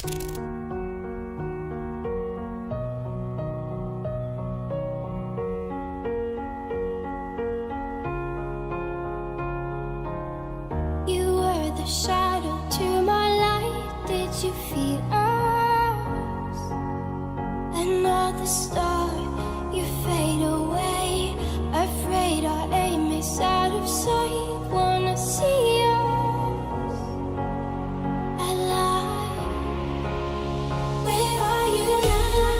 You were the shadow to my light. Did you feel us? Another star, you fade away. Afraid our aim is out of sight. Wanna see us alive. Where are you now?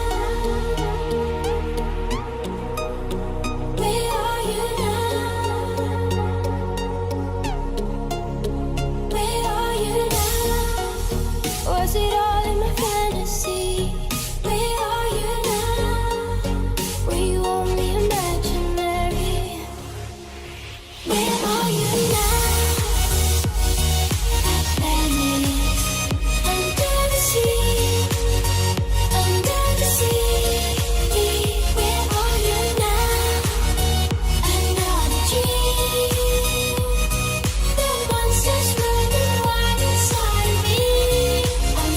Where are you now? Where are you now? Was it all in my fantasy? Where are you now? Were you only imaginary? Where are you now? Atlantis, under the sea, under the sea. Where are you now? Another dream. The monsters running wild inside me. I'm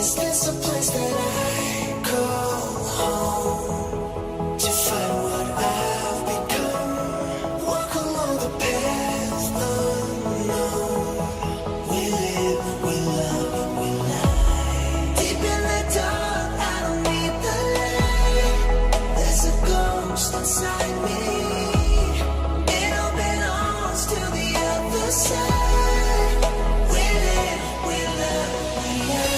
Is this a place that I call home to find what I've become? Walk along the path unknown. We live, we love, we lie. Deep in the dark, I don't need the light. There's a ghost inside me. It all belongs to the other side. We live, we love, we lie.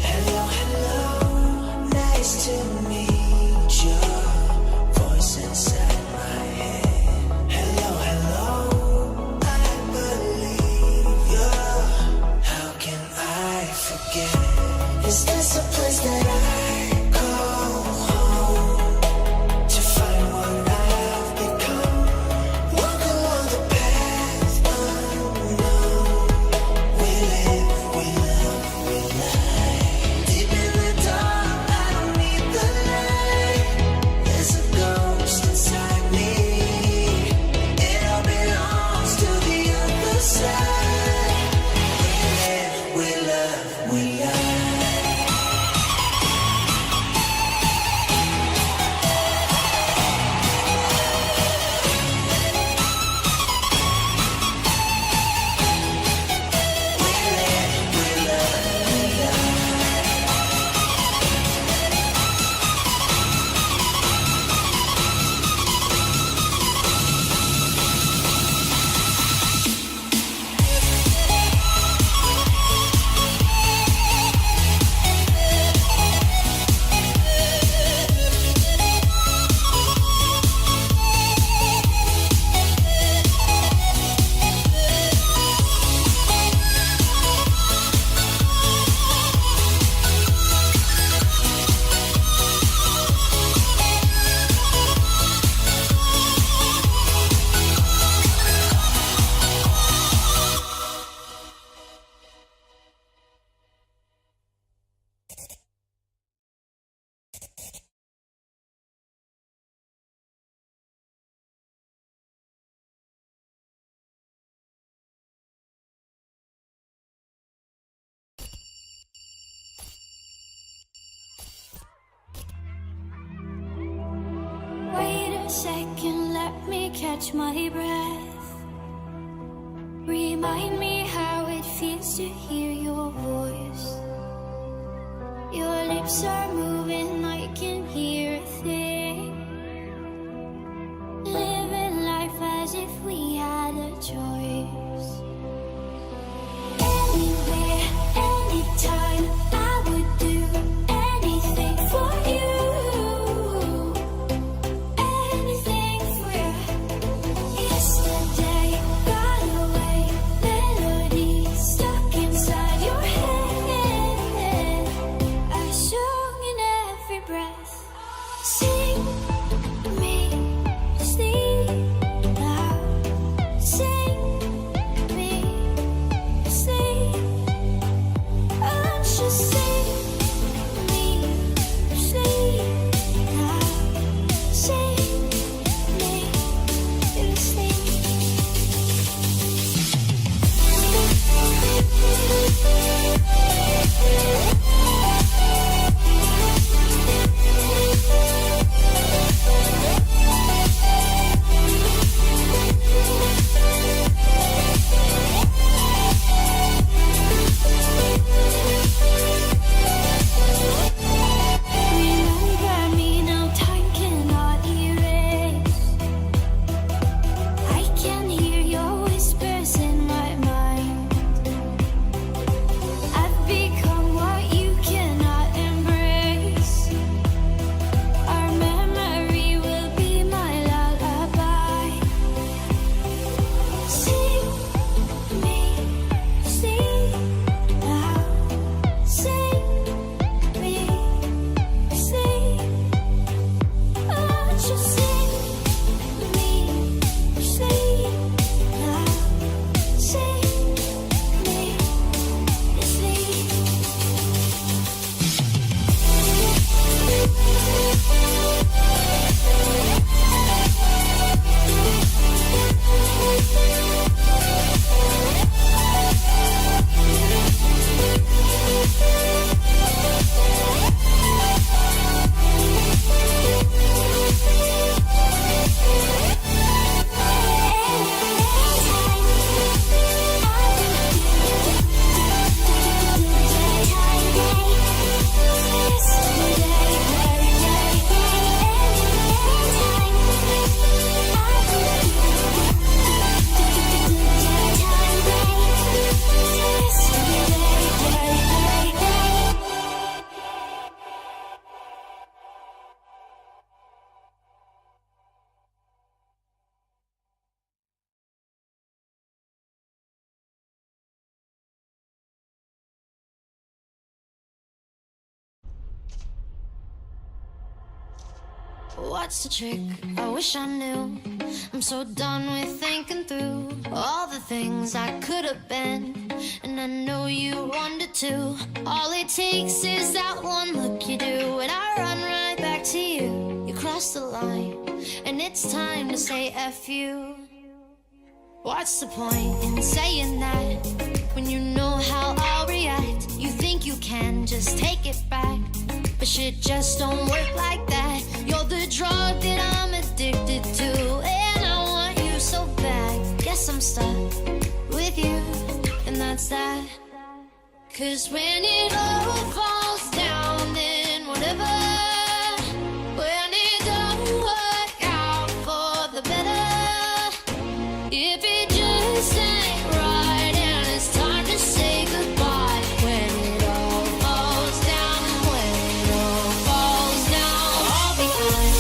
Hello, hello, nice to meet your voice inside my head. Hello, hello, I believe you. How can I forget? Is this a place that I call home to find what I've become? Walk along the path unknown. We live, we love, we lie. Deep in the dark, I don't need the light. There's a ghost inside me. It all belongs to the other side. We live, we love, we lie. Wait a second, let me catch my breath. Remind me how it feels to hear your voice. Your lips are moving, I can hear a thing. Living life as if we had a choice. Anywhere, anytime, I would do anything for you. Anything for you. Yesterday got away, melody stuck inside your head. I sung in every breath. What's the trick? I wish I knew. I'm so done with thinking through all the things I could have been, and I know you wanted to. All it takes is that one look you do, and I run right back to you. You cross the line, and it's time to say F you. What's the point in saying that when you know how I'll react? You think you can just take it back, but shit just don't work like that. You're the drug that I'm addicted to, and I want you so bad. Guess I'm stuck with you, and that's that. 'Cause when it all falls down, then whatever. When it don't work out for the better, if it just ain't right and it's time to say goodbye. When it all falls down, when it all falls down, I'll be fine.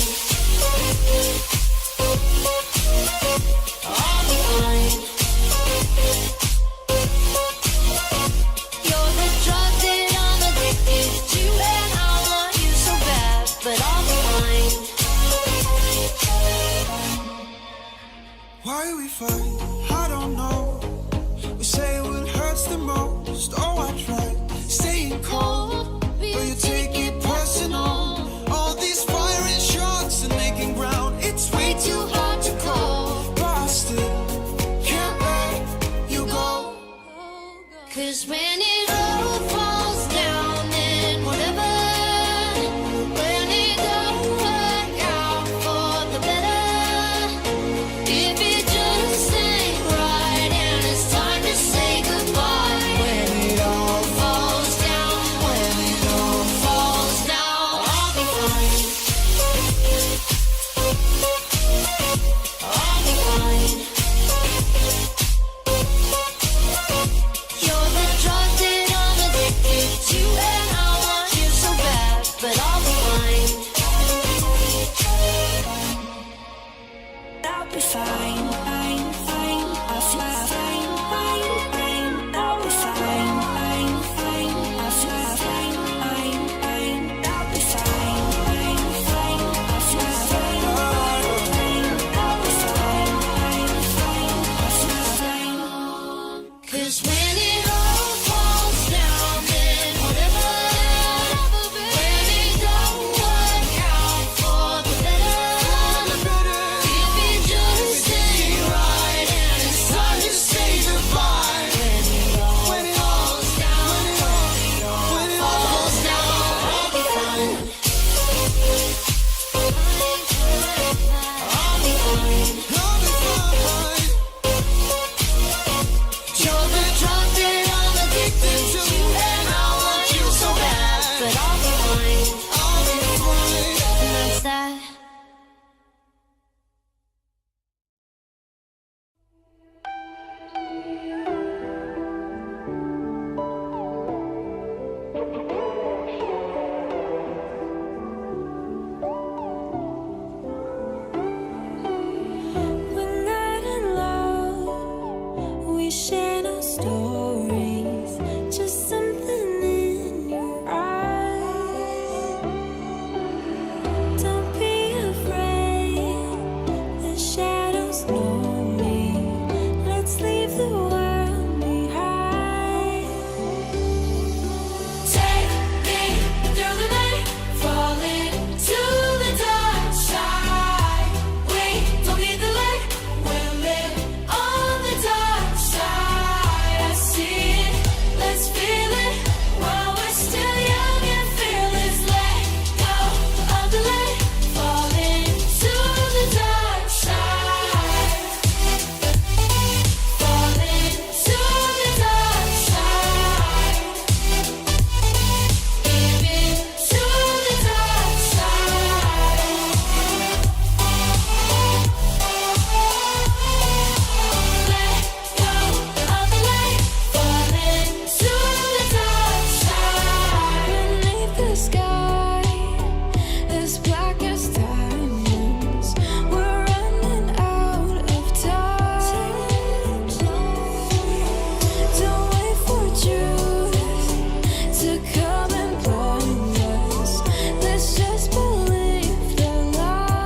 I'll be fine. You're the drug that I'm addicted to, and I want you so bad, but I'll be fine. Why we fight? I don't know. We say what hurts the most. Oh, I tried staying cold, but you take it personal. All these firing shots and making ground, it's way too hard to call. But I still can't let you go. 'Cause when it all falls down, then whatever. When it don't work out for the better, if it just ain't right and it's time to say goodbye. When it all falls down, when it all falls down, I'll be fine. I'll be fine. You're the drug that I'm addicted to, and I want you so bad, but I'll be fine. I'll be fine, fine, fine. I'll fly, fine, fine, fine. I'll be fine, fine, fine. I'll fly, fine, fine, fine. I'll be fine, fine, fine. I'll fly, fine, fine, fine. I'll be fine, fine, fine. I'll fly, fine. 'Cause when it all falls down, then whatever. When it don't work out for the better, if it just ain't right and it's time to say goodbye. When it all falls down, when it all falls down, I'll be fine. I'll be fine. I'll be fine. You're the drug that I'm addicted to, and I want you so bad, but I'll be fine. I'll be fine. And that's that. We're not in love. We share no stories. Just something in your eyes. Don't be afraid. The shadows know me. Let's leave the world behind. Take me through the night, falling to the dark side. We don't need the light, we're lit on the dark side. I see it, let's feel it while we're still young and fearless. Let go of the light, falling to the dark side. Falling to the dark side. Giving to the dark side. Let go of the light, falling to the dark side. Beneath the sky, as black as diamonds, we're running out of time. Don't wait for truth to come and blind us. Let's just believe the lie.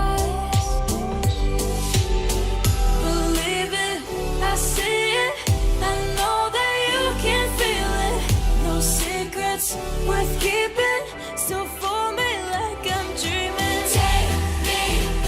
keep it so for me like I'm dreaming. Take me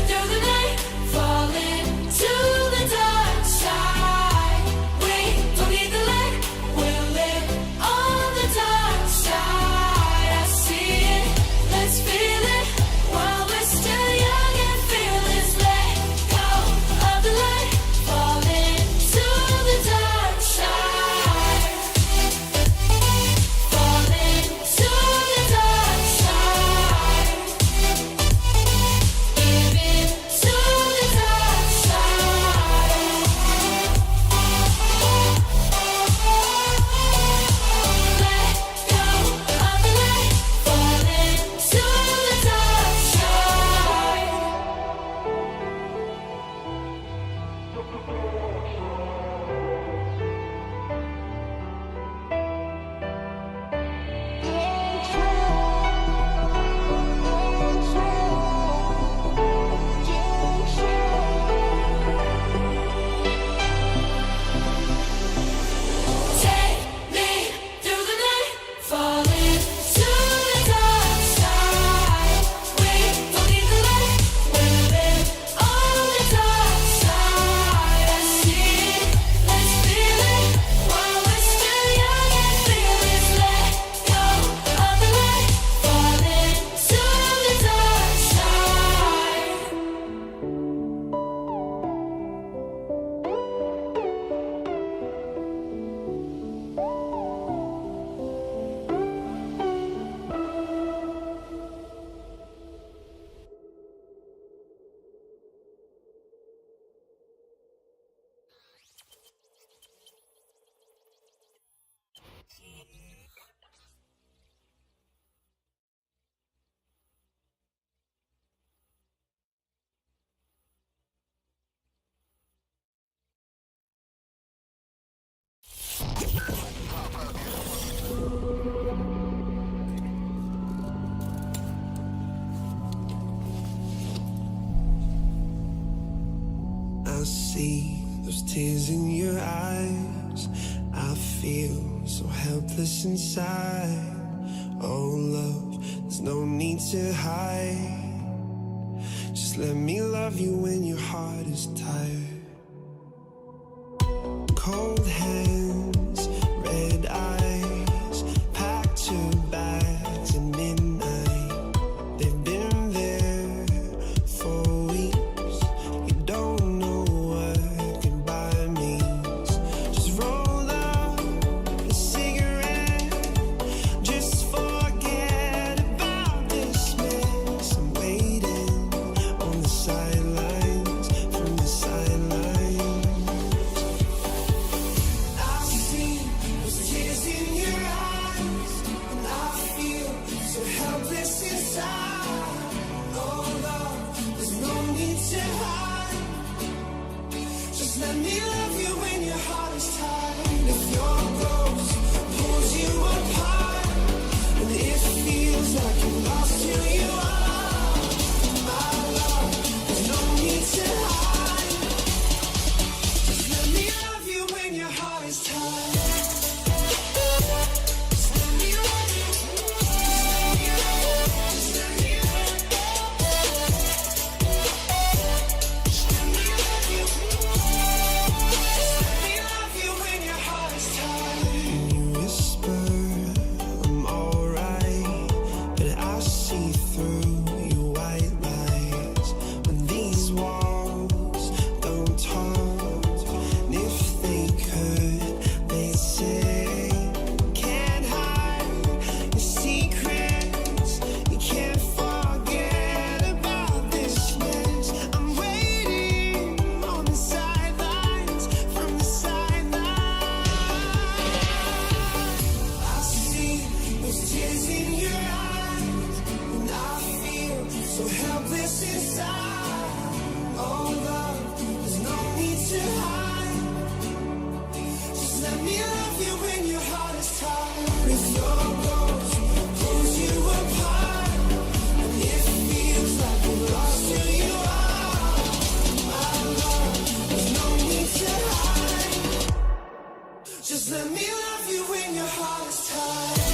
through the night, falling to the dark side. We don't need the light, we'll live on the dark side. I see it, let's feel it while we're still young and fearless. Let go of the light, falling to the dark side. Falling to the dark side. Giving to the dark side. Let go of the light, falling to the dark side. Take me through the night, falling to the dark side. We don't need the light, we'll live on the dark side. I see it, let's feel it while we're still young and fearless. Let go of the light, falling to the dark side. I see those tears in your eyes. I feel so helpless inside. Oh, love, there's no need to hide. Just let me love you when your heart is tired. Cold hands, red eyes, packed your bags at midnight. They've been there for weeks. You don't know what goodbye means. Just roll up a cigarette. Just forget about this mess. I'm waiting on the sidelines, from the sidelines. I see those tears in your eyes, and I feel so helpless inside. Oh, love, there's no need to hide. Just let me love you when your heart is tired. If your ghost pulls you apart, and it feels like you lost who you are, my love, there's no need to hide. Just let me love you when your heart is tired. Just let me love you. Just let me love you. Just let me love you. Just let me love you when your heart is tired. You whisper, I'm alright, but I see through your white lies. When these walls don't talk, and if they could, they'd say, can't hide your secrets. You can't forget about this mess. I'm waiting on the sidelines, from the sidelines. I see those tears in your eyes, and I feel so helpless inside. Oh, love, there's no need to hide. Just let me love you when your heart is tired. If your ghost pulls you apart, and it feels like you lost who you are, my love, there's no need to hide. Just let me love you when your heart is tired.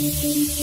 Thank you.